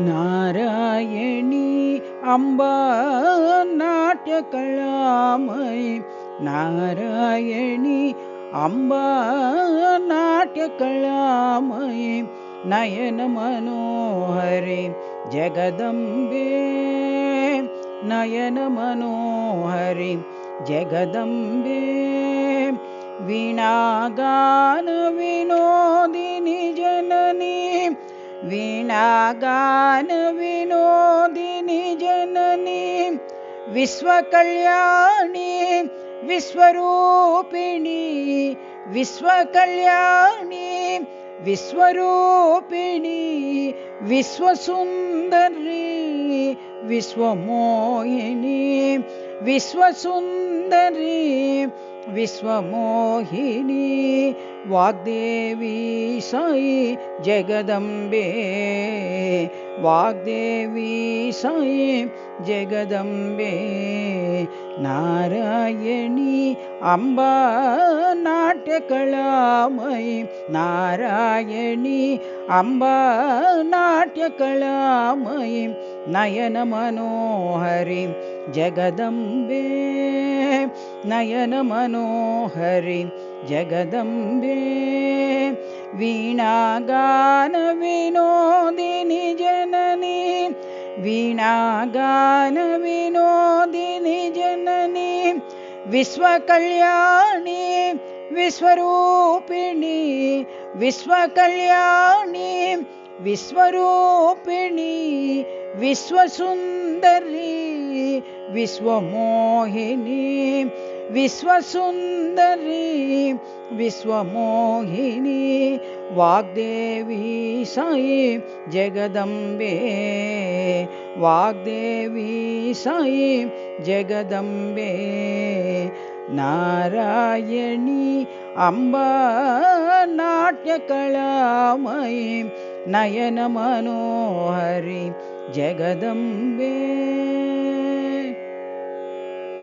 Narayani Amba नाट्यकलामयी Narayani Amba नाट्यकलामयी Nayan मनोहरे Jagdambe Nayan मनोहरे Jagdambe वीणागान Vinodini Janani वीणागान Vinodini Janani विश्वकल्याणी विश्वरूपिणी विश्वकल्याणी विश्वरूपिणी विश्वसुन्दरी Vishwamohini विश्वसुन्दरी Vishwamohini Vagdevi Sai Jagdambe Vagdevi Sai Jagdambe Narayani Amba नाट्यकलामयी Narayani Amba नाट्यकलामयी Nayan मनोहरि Jagdambe Nayan मनोहरि Jagdambe वीणागान Vinodini Janani वीणागान Vinodini Janani विश्वकल्याणी विश्वरूपिणी विश्वकल्याणी विश्वरूपिणी विश्वसुन्दरी Vishwamohini विश्वसुन्दरी Vishwamohini Vagdevi Sai Jagdambe Vagdevi Sai Jagdambe Narayani Amba नाट्यकलामयी Nayan मनोहरि Jagdambe.